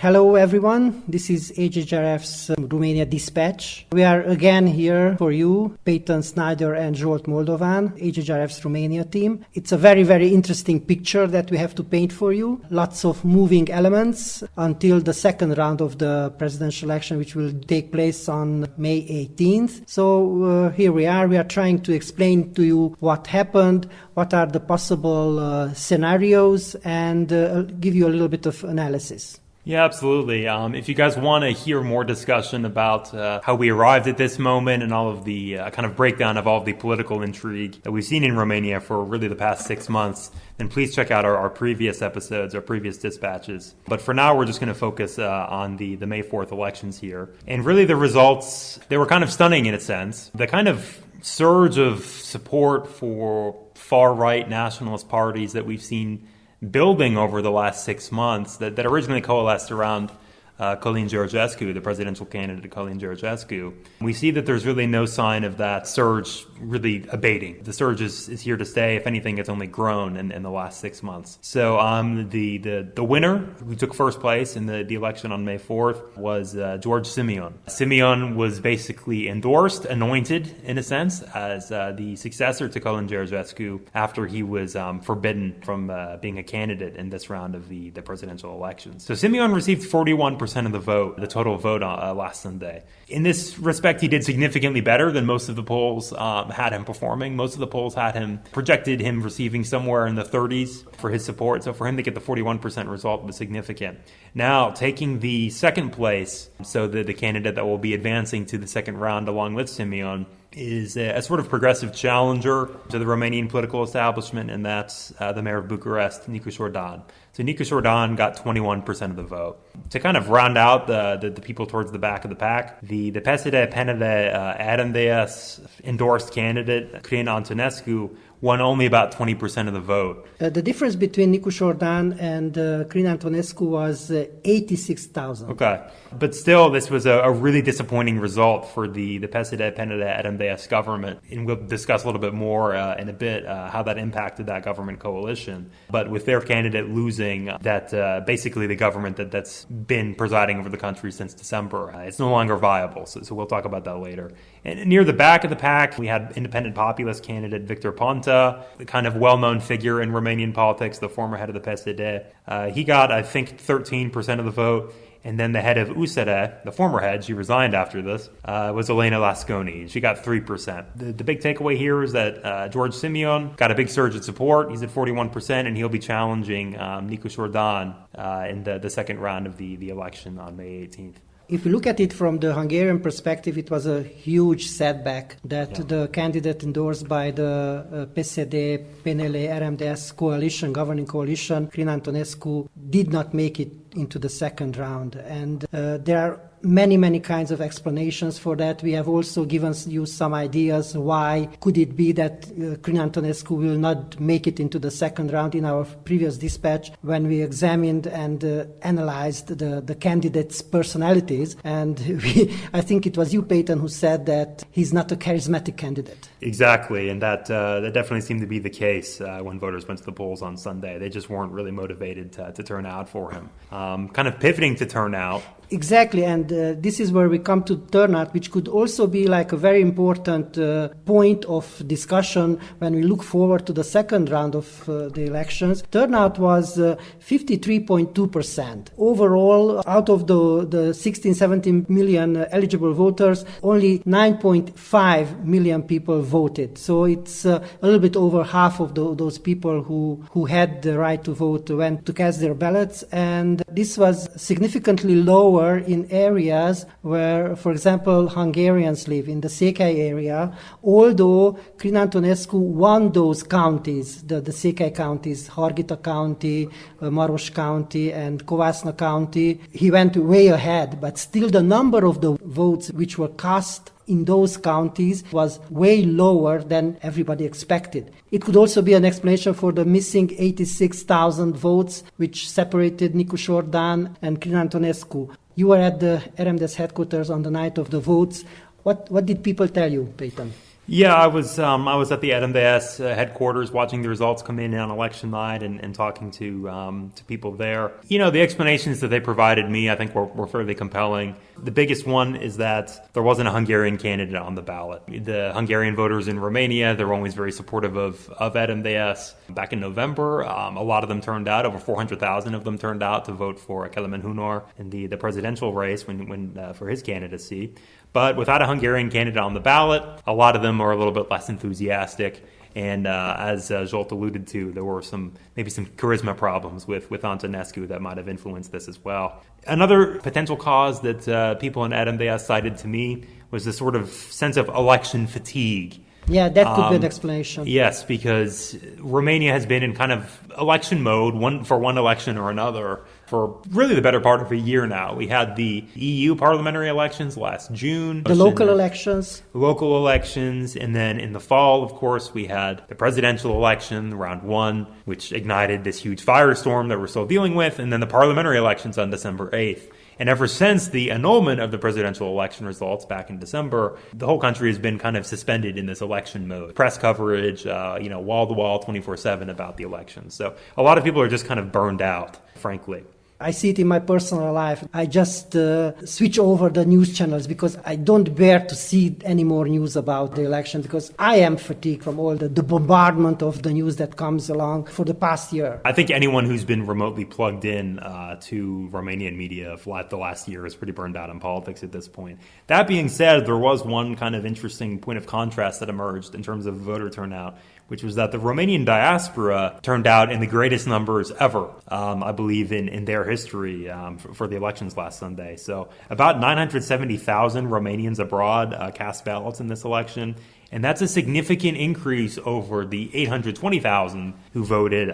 Hello everyone, this is HHRF's Romania Dispatch. We are again here for you, Peyton Snyder and Zsolt Moldován, HHRF's Romania team. It's a very, very interesting picture that we have to paint for you. Lots of moving elements until the second round of the presidential election, which will take place on May 18th. So here we are trying to explain to you what happened, what are the possible scenarios, and give you a little bit of analysis. Yeah, absolutely. If you guys want to hear more discussion about how we arrived at this moment and all of the kind of breakdown of all of the political intrigue that we've seen in Romania for really the past 6 months, then please check out our previous episodes, our previous dispatches. But for now, we're just going to focus on the May 4th elections here. And really the results, they were kind of stunning in a sense. The kind of surge of support for far-right nationalist parties that we've seen building over the last 6 months that originally coalesced around Călin Georgescu, the presidential candidate Călin Georgescu. We see that there's really no sign of that surge really abating. The surge is here to stay. If anything, it's only grown in the last 6 months. So the winner who took first place in the election on May 4th was George Simeon. Simeon was basically endorsed, anointed in a sense, as the successor to Călin Georgescu after he was forbidden from being a candidate in this round of the presidential elections. So Simeon received 41% of the vote, the total vote last Sunday. In this respect, he did significantly better than most of the polls had him performing. Most of the polls projected him receiving somewhere in the 30s for his support. So for him to get the 41% result was significant. Now, taking the second place, so the candidate that will be advancing to the second round along with Simeon, is a sort of progressive challenger to the Romanian political establishment, and that's the mayor of Bucharest, Nicu Jordan. So Nicu Jordan got 21% of the vote. To kind of round out the people towards the back of the pack, the PSD-PNL RMDS endorsed candidate, Călin Antonescu, won only about 20% of the vote. The difference between Nicu Jordan and Călin Antonescu was 86,000. Okay. But still, this was a really disappointing result for the PSD-PNL RMDS government. And we'll discuss a little bit more in a bit how that impacted that government coalition. But with their candidate losing, that basically the government that's been presiding over the country since December, it's no longer viable. So we'll talk about that later. And near the back of the pack, we had independent populist candidate Victor Ponta, the kind of well-known figure in Romanian politics, the former head of the PSD. He got, I think, 13% of the vote. And then the head of USR, the former head, she resigned after this, was Elena Lasconi. She got 3%. The big takeaway here is that George Simeon got a big surge in support. He's at 41%, and he'll be challenging Nicu Jordan in the second round of the election on May 18th. If you look at it from the Hungarian perspective, it was a huge setback that the candidate endorsed by the PSD-PNL RMDS coalition, governing coalition, Călin Antonescu, did not make it into the second round. And there are many kinds of explanations for that. We have also given you some ideas why could it be that Călin Antonescu will not make it into the second round in our previous dispatch when we examined and analyzed the candidates' personalities. And I think it was you, Peyton, who said that he's not a charismatic candidate. Exactly, and that definitely seemed to be the case when voters went to the polls on Sunday. They just weren't really motivated to turn out for him. Kind of pivoting to turnout. Exactly, and this is where we come to turnout, which could also be like a very important point of discussion when we look forward to the second round of the elections. Turnout was 53.2%. Overall, out of the 16-17 million eligible voters, only 9.5 million people voted. So it's a little bit over half of those people who had the right to vote went to cast their ballots, and this was significantly lower in areas where, for example, Hungarians live, in the Székely area, although Călin Antonescu won those counties, the Székely counties, Harghita County, Maros County, and Kovászna County. He went way ahead, but still the number of the votes which were cast in those counties was way lower than everybody expected. It could also be an explanation for the missing 86,000 votes which separated Nicu Jordan and Călin Antonescu. You were at the RMDS headquarters on the night of the votes. What did people tell you, Peyton? Yeah, I was at the RMDS headquarters watching the results come in on election night and talking to people there. You know, the explanations that they provided me, I think, were fairly compelling. The biggest one is that there wasn't a Hungarian candidate on the ballot. The Hungarian voters in Romania, they're always very supportive of RMDS. Back in November, a lot of them turned out, over 400,000 of them turned out to vote for Kelemen Hunor in the presidential race when for his candidacy. But without a Hungarian candidate on the ballot, a lot of them are a little bit less enthusiastic. And as Zsolt alluded to, there were maybe some charisma problems with Antonescu that might have influenced this as well. Another potential cause that people in RMDS cited to me was the sort of sense of election fatigue. Yeah, that could be an explanation. Yes, because Romania has been in kind of election mode, one election or another, for really the better part of a year now. We had the EU parliamentary elections last June. The local elections. Local elections. And then in the fall, of course, we had the presidential election, round one, which ignited this huge firestorm that we're still dealing with. And then the parliamentary elections on December 8th. And ever since the annulment of the presidential election results back in December, the whole country has been kind of suspended in this election mode. Press coverage, wall-to-wall, 24/7 about the elections. So a lot of people are just kind of burned out, frankly. I see it in my personal life. I just switch over the news channels because I don't bear to see any more news about the election because I am fatigued from all the bombardment of the news that comes along for the past year. I think anyone who's been remotely plugged in to Romanian media for the last year is pretty burned out in politics at this point. That being said, there was one kind of interesting point of contrast that emerged in terms of voter turnout, which was that the Romanian diaspora turned out in the greatest numbers ever, I believe, in their history for the elections last Sunday. So about 970,000 Romanians abroad cast ballots in this election. And that's a significant increase over the 820,000 who voted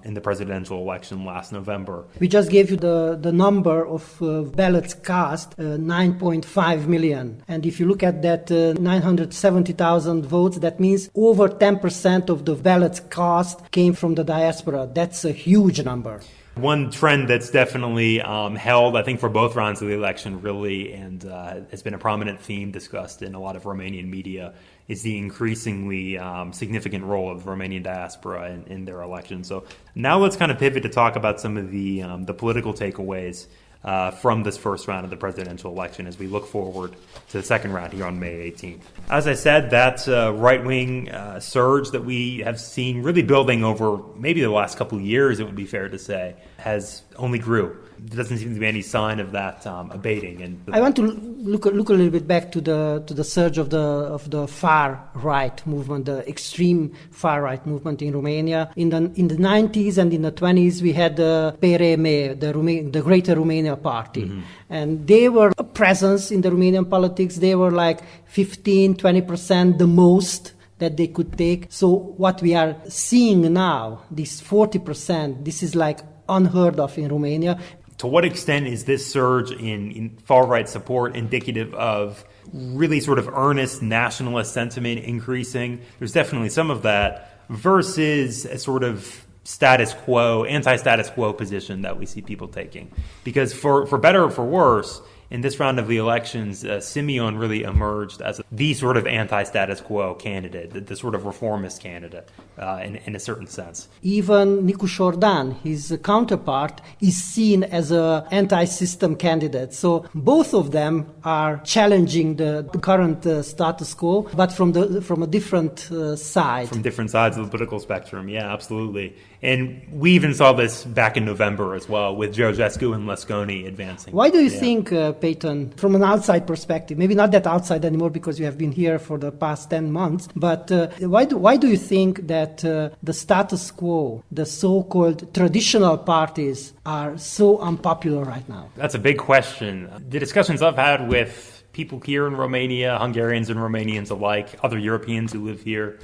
in the presidential election last November. We just gave you the number of ballots cast, 9.5 million. And if you look at that 970,000 votes, that means over 10% of the ballots cast came from the diaspora. That's a huge number. One trend that's definitely held, I think, for both rounds of the election, really, and has been a prominent theme discussed in a lot of Romanian media, is the increasingly significant role of the Romanian diaspora in their elections. So now let's kind of pivot to talk about some of the political takeaways from this first round of the presidential election as we look forward to the second round here on May 18th. As I said, that right-wing surge that we have seen really building over maybe the last couple of years, it would be fair to say, has only grew. There doesn't seem to be any sign of that abating. And I want to look a little bit back to the surge of the far right movement, the extreme far right movement in Romania. In the 90s and in the 20s, we had the PRM, the Greater Romania Party, and they were a presence in the Romanian politics. They were like 15-20% the most that they could take. So what we are seeing now, this 40%, this is like unheard of in Romania. To what extent is this surge in far-right support indicative of really sort of earnest nationalist sentiment increasing? There's definitely some of that versus a sort of status quo, anti-status quo position that we see people taking. Because for better or for worse, in this round of the elections, Simeon really emerged as the sort of anti-status quo candidate, the sort of reformist candidate in a certain sense. Even Nicu Jordan, his counterpart, is seen as an anti-system candidate. So both of them are challenging the current status quo, but from a different side. From different sides of the political spectrum, yeah, absolutely. And we even saw this back in November as well, with Ceausescu and Lesconi advancing. Why do you think, Peyton, from an outside perspective, maybe not that outside anymore because you have been here for the past 10 months, but why do you think that the status quo, the so-called traditional parties, are so unpopular right now? That's a big question. The discussions I've had with people here in Romania, Hungarians and Romanians alike, other Europeans who live here,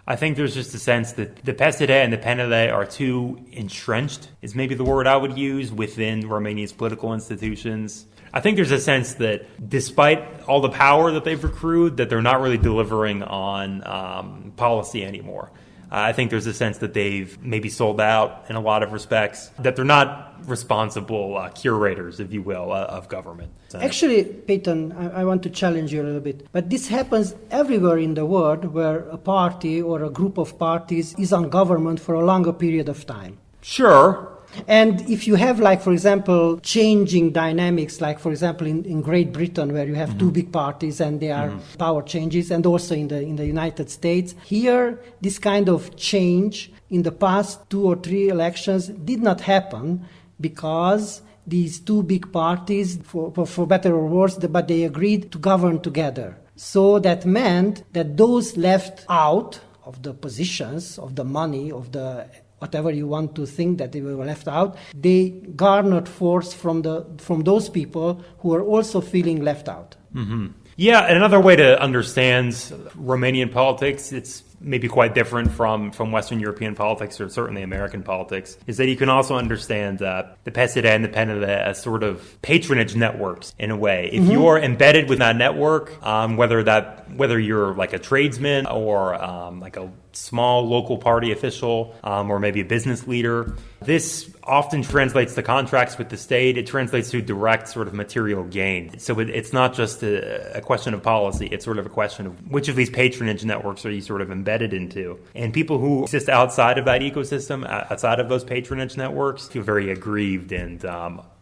I think there's just a sense that the PSD and the PNL are too entrenched, is maybe the word I would use, within Romania's political institutions. I think there's a sense that despite all the power that they've accrued, that they're not really delivering on policy anymore. I think there's a sense that they've maybe sold out in a lot of respects, that they're not responsible curators, if you will, of government. So. Actually, Peyton, I want to challenge you a little bit. But this happens everywhere in the world where a party or a group of parties is on government for a longer period of time. Sure. And if you have, like, for example, changing dynamics, like, for example, in Great Britain, where you have two big parties and there are power changes, and also in the United States, here, this kind of change in the past 2 or 3 elections did not happen because these two big parties, for better or worse, but they agreed to govern together. So that meant that those left out of the positions, of the money, of the whatever you want to think that they were left out, they garnered force from those people who are also feeling left out. Mm-hmm. Yeah, and another way to understand Romanian politics, it's maybe quite different from Western European politics or certainly American politics, is that you can also understand the PSD and the PNL as sort of patronage networks in a way. If you're embedded with that network, whether you're like a tradesman or like a small local party official or maybe a business leader, this often translates to contracts with the state. It translates to direct sort of material gain. So it's not just a question of policy. It's sort of a question of which of these patronage networks are you sort of embedded into. And people who exist outside of that ecosystem, outside of those patronage networks, feel very aggrieved and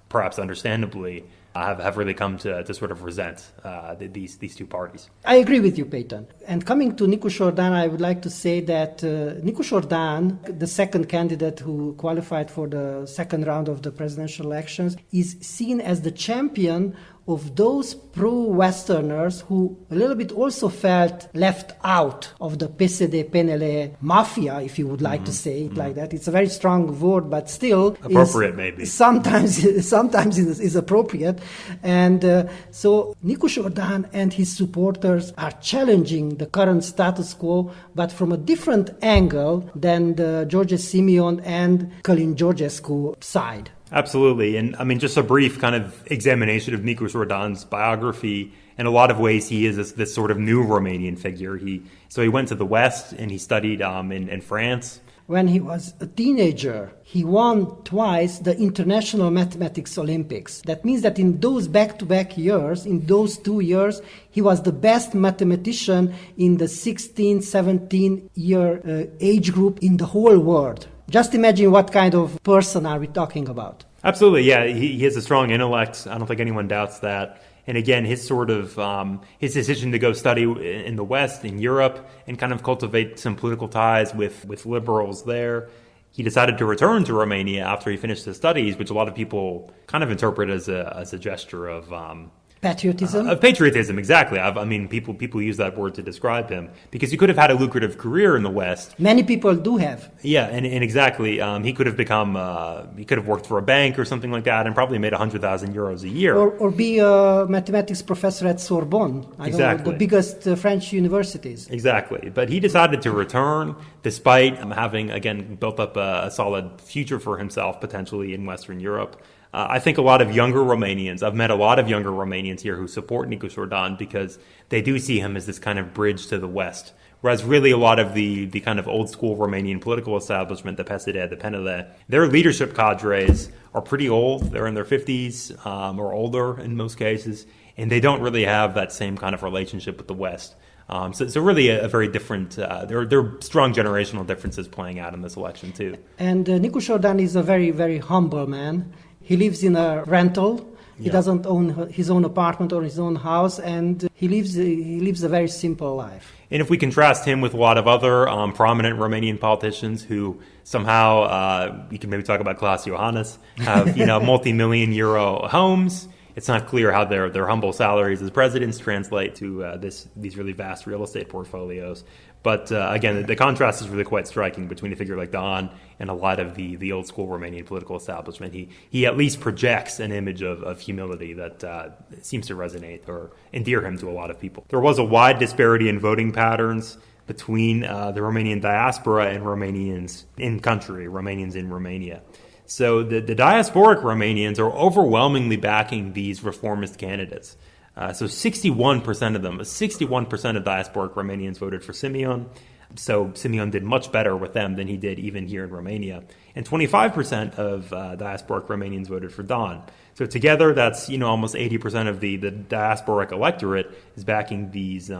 perhaps understandably have really come to sort of resent these two parties. I agree with you, Peyton. And coming to Nicu Jordan, I would like to say that Nicu Jordan, the second candidate who qualified for the second round of the presidential elections, is seen as the champion of those pro-Westerners who a little bit also felt left out of the PSD-PNL mafia, if you would like to say it like that. It's a very strong word, but still appropriate, maybe. Sometimes is appropriate. And so Nicu Jordan and his supporters are challenging the current status quo, but from a different angle than the George Simeon and Călin Georgescu side. Absolutely. And I mean, just a brief kind of examination of Nicu Jordan's biography. In a lot of ways, he is this sort of new Romanian figure. He went to the West and he studied in France. When he was a teenager, he won twice the International Mathematics Olympics. That means that in those back-to-back years, in those 2 years, he was the best mathematician in the 16, 17-year age group in the whole world. Just imagine what kind of person are we talking about. Absolutely, yeah. He has a strong intellect. I don't think anyone doubts that. And again, his sort of his decision to go study in the West, in Europe, and kind of cultivate some political ties with liberals there. He decided to return to Romania after he finished his studies, which a lot of people kind of interpret as a gesture of patriotism? Of patriotism, exactly. I mean, people use that word to describe him because he could have had a lucrative career in the West. Many people do have. Yeah, and exactly. He could have worked for a bank or something like that and probably made 100,000 euros a year. Or be a mathematics professor at Sorbonne, Exactly. The biggest French universities. Exactly. But he decided to return despite having, again, built up a solid future for himself potentially in Western Europe. I think a lot of younger Romanians, I've met a lot of younger Romanians here who support Nicu Jordan because they do see him as this kind of bridge to the West. Whereas really a lot of the kind of old school Romanian political establishment, the PSD, the PNL, their leadership cadres are pretty old. They're in their 50s or older in most cases. And they don't really have that same kind of relationship with the West. So really a very different, there are strong generational differences playing out in this election too. And Nicu Jordan is a very, very humble man. He lives in a rental. He doesn't own his own apartment or his own house, and he lives a very simple life. And if we contrast him with a lot of other prominent Romanian politicians who somehow, we can maybe talk about Klaas Iohannis, have multi-million euro homes. It's not clear how their humble salaries as presidents translate to these really vast real estate portfolios. But again, the contrast is really quite striking between a figure like Don and a lot of the old school Romanian political establishment. He at least projects an image of humility that seems to resonate or endear him to a lot of people. There was a wide disparity in voting patterns between the Romanian diaspora and Romanians in country, Romanians in Romania. So the diasporic Romanians are overwhelmingly backing these reformist candidates. So 61% of them, 61% of diasporic Romanians voted for Simeon. So Simeon did much better with them than he did even here in Romania. And 25% of diasporic Romanians voted for Don. So together, that's almost 80% of the diasporic electorate is backing these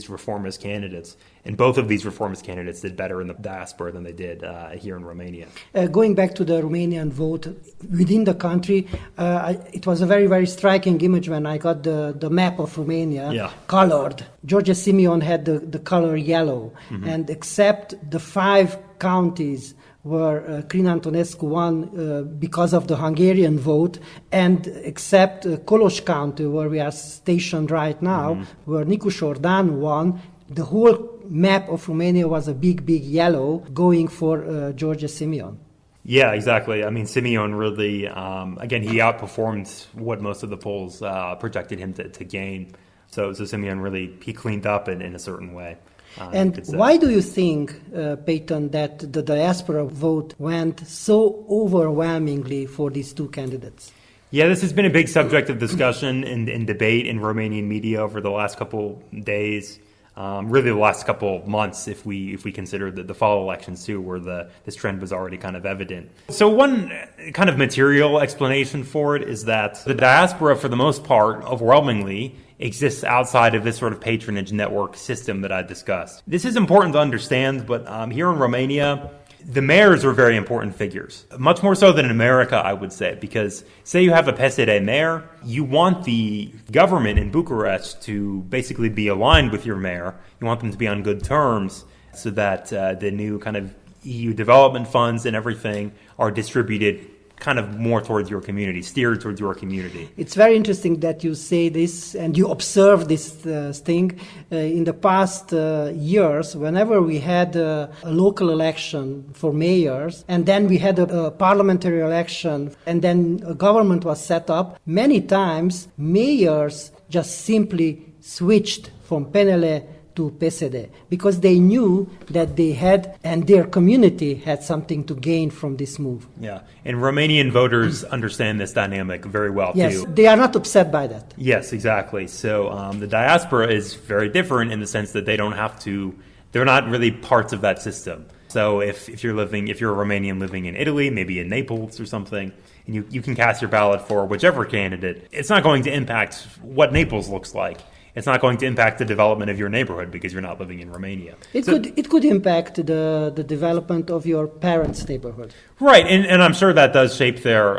reformist candidates. And both of these reformist candidates did better in the diaspora than they did here in Romania. Going back to the Romanian vote within the country, it was a very, very striking image when I got the map of Romania colored. George Simeon had the color yellow, and except the 5 counties where Crin Antonescu won because of the Hungarian vote, and except Kolozsvár County, where we are stationed right now, where Nicu Jordan won, the whole map of Romania was a big, big yellow going for George Simeon. Yeah, exactly. I mean, Simeon really, again, he outperformed what most of the polls projected him to gain. So Simeon really, he cleaned up in a certain way. And why do you think, Peyton, that the diaspora vote went so overwhelmingly for these 2 candidates? Yeah, this has been a big subject of discussion and debate in Romanian media over the last couple days, really the last couple months, if we consider the fall elections too, where this trend was already kind of evident. So one kind of material explanation for it is that the diaspora, for the most part, overwhelmingly, exists outside of this sort of patronage network system that I discussed. This is important to understand, but here in Romania, the mayors are very important figures, much more so than in America, I would say, because say you have a PSD mayor, you want the government in Bucharest to basically be aligned with your mayor. You want them to be on good terms so that the new kind of EU development funds and everything are distributed kind of more towards your community, steered towards your community. It's very interesting that you say this and you observe this thing. In the past years, whenever we had a local election for mayors, and then we had a parliamentary election, and then a government was set up, many times mayors just simply switched from PNL to PSD, because they knew that they had, and their community had something to gain from this move. Yeah, and Romanian voters understand this dynamic very well, yes, too. They are not upset by that. Yes, exactly. So the diaspora is very different in the sense that they don't have to, they're not really parts of that system. So if you're a Romanian living in Italy, maybe in Naples or something, and you can cast your ballot for whichever candidate, it's not going to impact what Naples looks like. It's not going to impact the development of your neighborhood because you're not living in Romania. It could impact the development of your parents' neighborhood. Right, and I'm sure that does shape their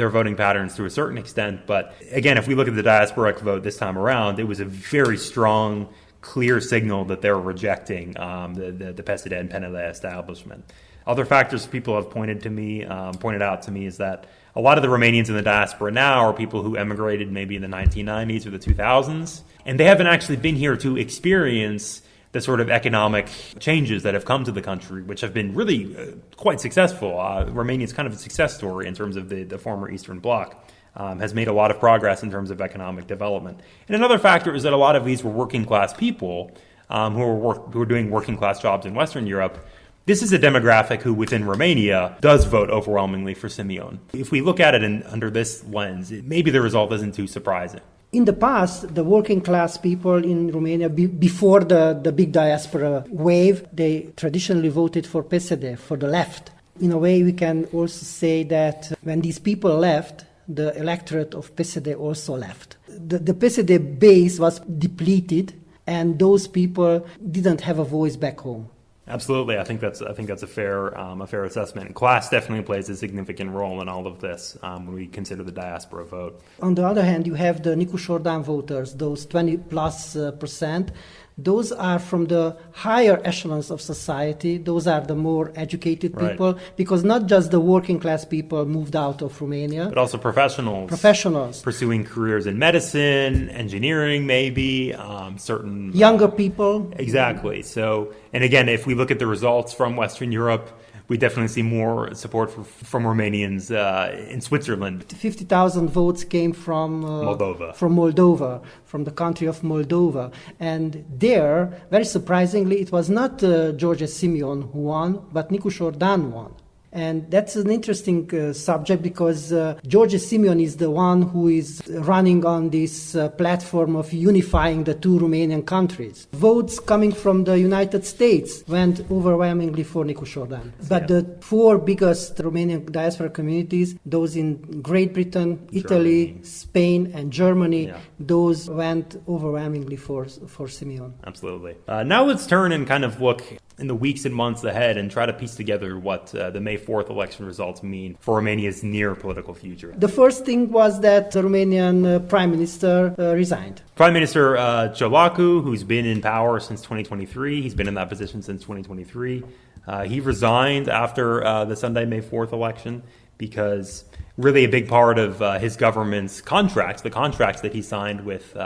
voting patterns to a certain extent. But again, if we look at the diasporic vote this time around, it was a very strong, clear signal that they're rejecting the PSD and PNL establishment. Other factors people have pointed out to me is that a lot of the Romanians in the diaspora now are people who emigrated maybe in the 1990s or the 2000s, and they haven't actually been here to experience the sort of economic changes that have come to the country, which have been really quite successful. Romania is kind of a success story in terms of the former Eastern Bloc. Has made a lot of progress in terms of economic development. And another factor is that a lot of these were working class people who were doing working class jobs in Western Europe. This is a demographic who, within Romania, does vote overwhelmingly for Simeon. If we look at it under this lens, maybe the result isn't too surprising. In the past, the working class people in Romania, before the big diaspora wave, they traditionally voted for PSD, for the left. In a way, we can also say that when these people left, the electorate of PSD also left. The PSD base was depleted, and those people didn't have a voice back home. Absolutely, I think that's a fair assessment. Class definitely plays a significant role in all of this when we consider the diaspora vote. On the other hand, you have the Nicu Jordan voters, those 20+%. Those are from the higher echelons of society. Those are the more educated people, right. Because not just the working class people moved out of Romania, but also professionals pursuing careers in medicine, engineering, maybe certain younger people. Exactly. So, and again, if we look at the results from Western Europe, we definitely see more support from Romanians in Switzerland. 50,000 votes came from Moldova, from the country of Moldova. And there, very surprisingly, it was not George Simeon who won, but Nicu Jordan won. And that's an interesting subject because George Simeon is the one who is running on this platform of unifying the two Romanian countries. Votes coming from the United States went overwhelmingly for Nicu Șordan. But the four biggest Romanian diaspora communities, those in Great Britain, Italy, Spain, and Germany, those went overwhelmingly for Simeon. Absolutely. Now let's turn and kind of look in the weeks and months ahead and try to piece together what the May 4th election results mean for Romania's near political future. The first thing was that the Romanian Prime Minister resigned. Prime Minister Ciolacu, who's been in power since 2023, he's been in that position since 2023. He resigned after the Sunday, May 4th election because really a big part of his government's contracts, the contracts that he signed with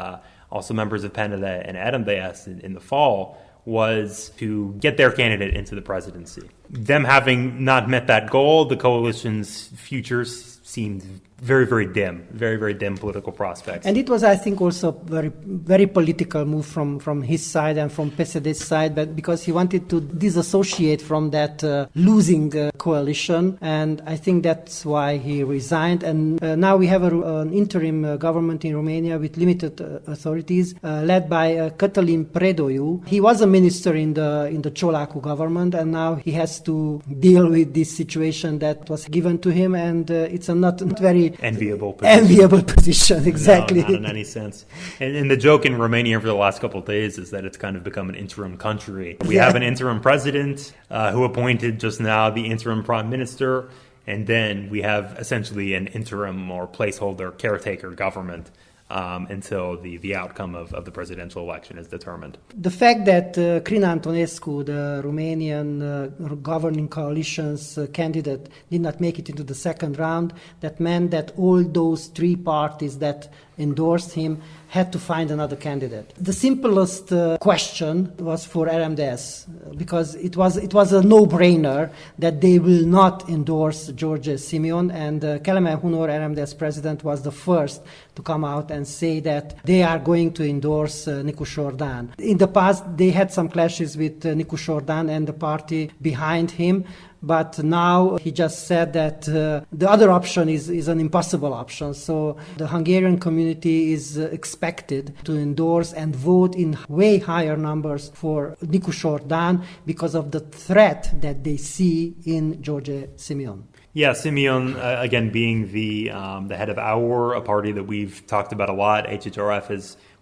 also members of PNL and RMDS in the fall, was to get their candidate into the presidency. Them having not met that goal, the coalition's futures seemed very, very dim, very, very dim political prospects. And it was, I think, also a very, very political move from his side and from PSD's side, but because he wanted to disassociate from that losing coalition, and I think that's why he resigned. And now we have an interim government in Romania with limited authorities, led by Cătălin Predoiu. He was a minister in the Ciolacu government, and now he has to deal with this situation that was given to him, and it's a not very enviable position. Enviable position, exactly. No, not in any sense. And the joke in Romania for the last couple of days is that it's kind of become an interim country. We have an interim president who appointed just now the interim prime minister, and then we have essentially an interim or placeholder caretaker government until the outcome of the presidential election is determined. The fact that Crina Antonescu, the Romanian governing coalition's candidate, did not make it into the second round, that meant that all those three parties that endorsed him had to find another candidate. The simplest question was for RMDS, because it was a no-brainer that they will not endorse George Simeon, and Kelemen Hunor, RMDS president, was the first to come out and say that they are going to endorse Nicu Șordan. In the past, they had some clashes with Nicu Șordan and the party behind him, but now he just said that the other option is an impossible option. So the Hungarian community is expected to endorse and vote in way higher numbers for Nicu Șordan because of the threat that they see in George Simeon. Yeah, Simeon, again, being the head of AUR, a party that we've talked about a lot. HHRF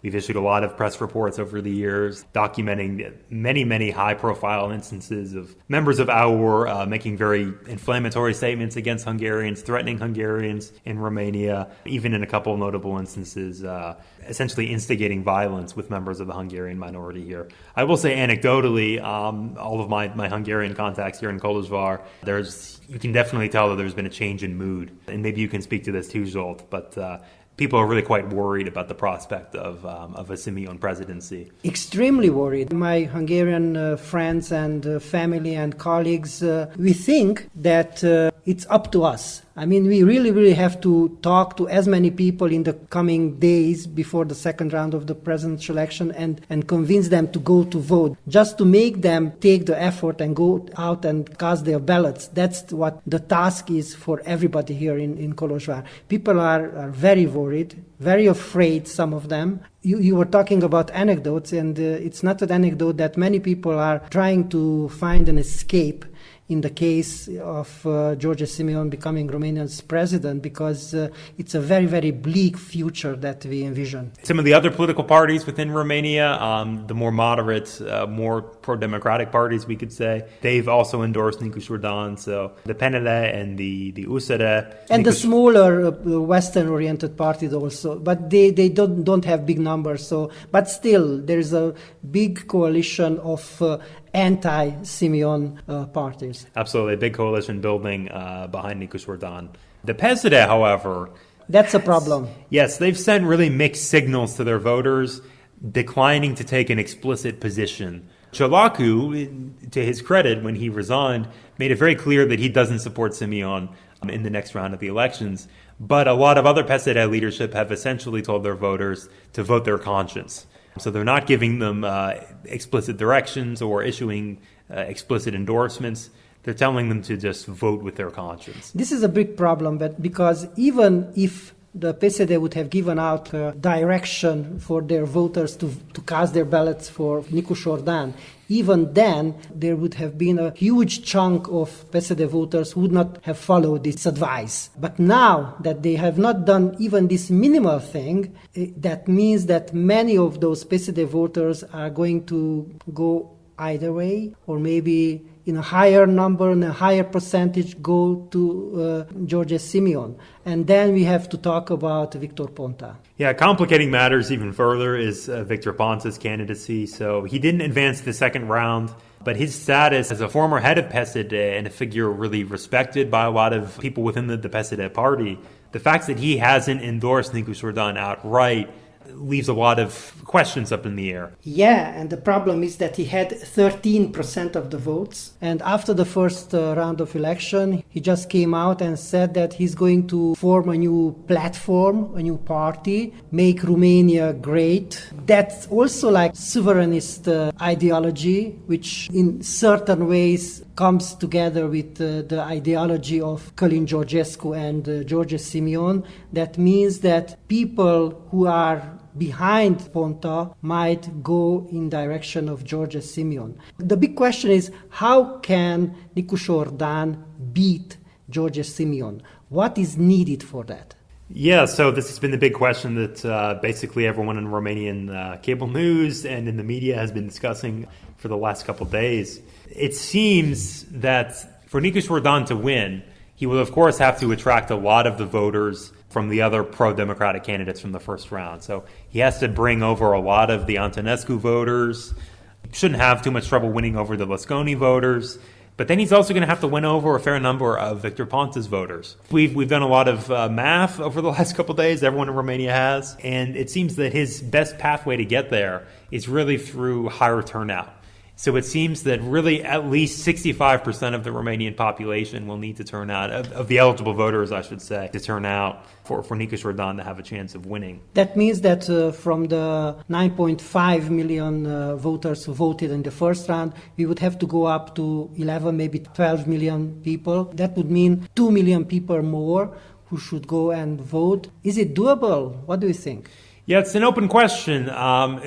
we've issued a lot of press reports over the years documenting many, many high-profile instances of members of AUR making very inflammatory statements against Hungarians, threatening Hungarians in Romania, even in a couple of notable instances, essentially instigating violence with members of the Hungarian minority here. I will say anecdotally, all of my Hungarian contacts here in Kolozsvár, you can definitely tell that there's been a change in mood. And maybe you can speak to this too, Zsolt, but people are really quite worried about the prospect of a Simeon presidency. Extremely worried. My Hungarian friends and family and colleagues, we think that it's up to us. I mean, we really, really have to talk to as many people in the coming days before the second round of the presidential election and convince them to go to vote, just to make them take the effort and go out and cast their ballots. That's what the task is for everybody here in Kolozsvár. People are very worried, very afraid, some of them. You were talking about anecdotes, and it's not an anecdote that many people are trying to find an escape in the case of George Simeon becoming Romania's president, because it's a very, very bleak future that we envision. Some of the other political parties within Romania, the more moderate, more pro-democratic parties, we could say, they've also endorsed Nicu Șordan. So the PNL and the USR. And the smaller Western-oriented parties also, but they don't have big numbers. So, but still, there's a big coalition of anti-Simeon parties. Absolutely, a big coalition building behind Nicu Șordan. The PSD, however... That's a problem. Yes, they've sent really mixed signals to their voters, declining to take an explicit position. Ciolacu, to his credit, when he resigned, made it very clear that he doesn't support Simeon in the next round of the elections. But a lot of other PSD leadership have essentially told their voters to vote their conscience. So they're not giving them explicit directions or issuing explicit endorsements. They're telling them to just vote with their conscience. This is a big problem, but because even if the PSD would have given out a direction for their voters to cast their ballots for Nicu Jordan, even then there would have been a huge chunk of PSD voters who would not have followed this advice. But now that they have not done even this minimal thing, that means that many of those PSD voters are going to go either way, or maybe in a higher number and a higher percentage go to George Simeon. And then we have to talk about Victor Ponta. Yeah, complicating matters even further is Victor Ponta's candidacy. So he didn't advance to the second round, but his status as a former head of PSD and a figure really respected by a lot of people within the PSD party, the fact that he hasn't endorsed Nicu Jordan outright leaves a lot of questions up in the air. Yeah, and the problem is that he had 13% of the votes. And after the first round of election, he just came out and said that he's going to form a new platform, a new party, make Romania great. That's also like sovereignist ideology, which in certain ways comes together with the ideology of Călin Georgescu and George Simeon. That means that people who are behind Ponta might go in direction of George Simeon. The big question is, how can Nicu Jordan beat George Simeon? What is needed for that? Yeah, so this has been the big question that basically everyone in Romanian cable news and in the media has been discussing for the last couple of days. It seems that for Nicu Jordan to win, he will of course have to attract a lot of the voters from the other pro-democratic candidates from the first round. So he has to bring over a lot of the Antonescu voters. He shouldn't have too much trouble winning over the Lasconi voters. But then he's also going to have to win over a fair number of Victor Ponta's voters. We've done a lot of math over the last couple of days, everyone in Romania has, and it seems that his best pathway to get there is really through higher turnout. So it seems that really at least 65% of the Romanian population will need to turn out, of the eligible voters, I should say, to turn out for Nicu Jordan to have a chance of winning. That means that from the 9.5 million voters who voted in the first round, we would have to go up to 11, maybe 12 million people. That would mean 2 million people more who should go and vote. Is it doable? What do you think? Yeah, it's an open question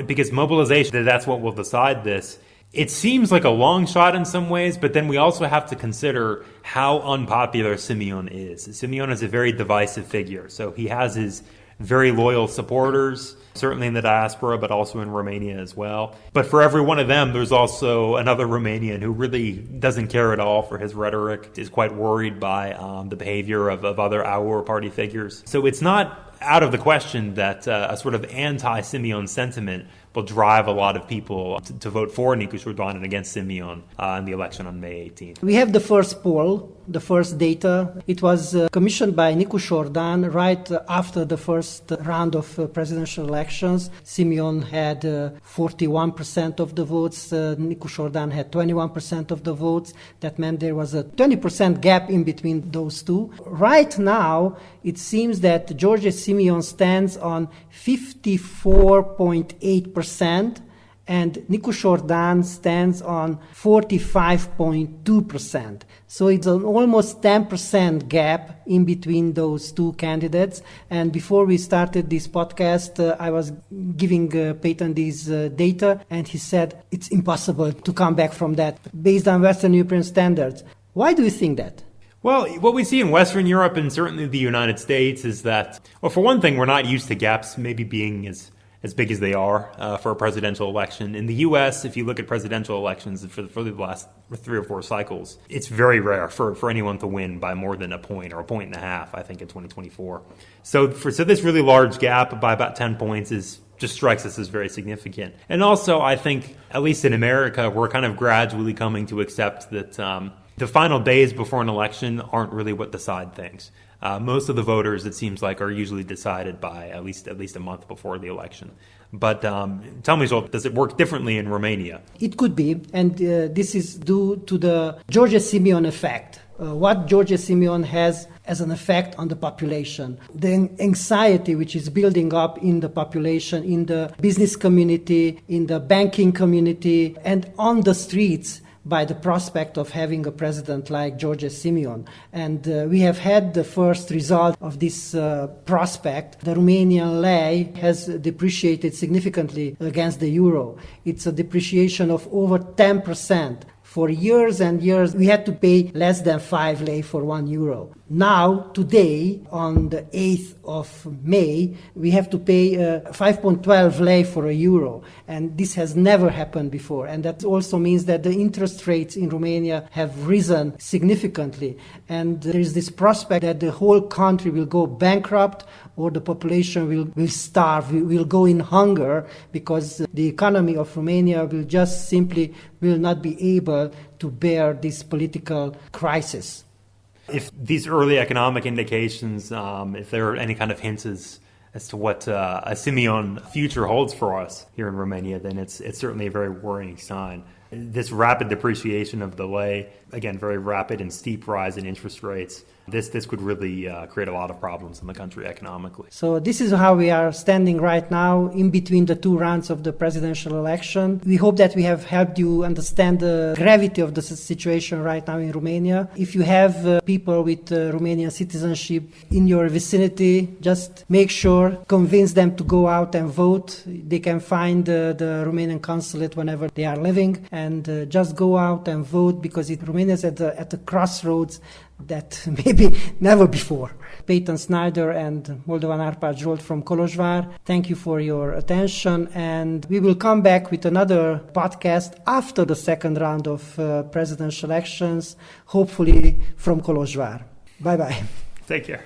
because mobilization, that's what will decide this. It seems like a long shot in some ways, but then we also have to consider how unpopular Simeon is. Simeon is a very divisive figure, so he has his very loyal supporters, certainly in the diaspora, but also in Romania as well. But for every one of them, there's also another Romanian who really doesn't care at all for his rhetoric, is quite worried by the behavior of other Our party figures. So it's not out of the question that a sort of anti-Simeon sentiment will drive a lot of people to vote for Nicu Jordan and against Simeon in the election on May 18th. We have the first poll, the first data. It was commissioned by Nicu Jordan right after the first round of presidential elections. Simeon had 41% of the votes. Nicu Jordan had 21% of the votes. That meant there was a 20% gap in between those two. Right now, it seems that George Simeon stands on 54.8%. And Nicu Jordan stands on 45.2%. So it's an almost 10% gap in between those two candidates. And before we started this podcast, I was giving Peyton these data, and he said it's impossible to come back from that based on Western European standards. Why do you think that? Well, what we see in Western Europe and certainly the United States is that, well, for one thing, we're not used to gaps maybe being as big as they are for a presidential election. In the U.S., if you look at presidential elections for the last 3 or 4 cycles, it's very rare for anyone to win by more than a point or a point and a half, I think, in 2024. So this really large gap by about 10 points just strikes us as very significant. And also, I think, at least in America, we're kind of gradually coming to accept that the final days before an election aren't really what decide things. Most of the voters, it seems like, are usually decided by at least a month before the election. But tell me, Zsolt, does it work differently in Romania? It could be, and this is due to the George Simeon effect. What George Simeon has as an effect on the population. The anxiety which is building up in the population, in the business community, in the banking community, and on the streets, by the prospect of having a president like George Simeon. And we have had the first result of this prospect. The Romanian lei has depreciated significantly against the euro. It's a depreciation of over 10%. For years and years, we had to pay less than 5 lei for 1 euro. Now, today, on the 8th of May, we have to pay 5.12 lei for a euro. And this has never happened before. And that also means that the interest rates in Romania have risen significantly. And there is this prospect that the whole country will go bankrupt, or the population will starve, will go in hunger, because the economy of Romania will not be able to bear this political crisis. If these early economic indications, if there are any kind of hints as to what a Simeon future holds for us here in Romania, then it's certainly a very worrying sign. This rapid depreciation of the lei, again, very rapid and steep rise in interest rates, this could really create a lot of problems in the country economically. So this is how we are standing right now in between the two rounds of the presidential election. We hope that we have helped you understand the gravity of the situation right now in Romania. If you have people with Romanian citizenship in your vicinity, just make sure, convince them to go out and vote. They can find the Romanian consulate whenever they are living, and just go out and vote, because Romania is at the crossroads that maybe never before. Peyton Snyder and Moldovan Zsolt from Kolozsvár, thank you for your attention, and we will come back with another podcast after the second round of presidential elections, hopefully from Kolozsvár. Bye-bye. Take care.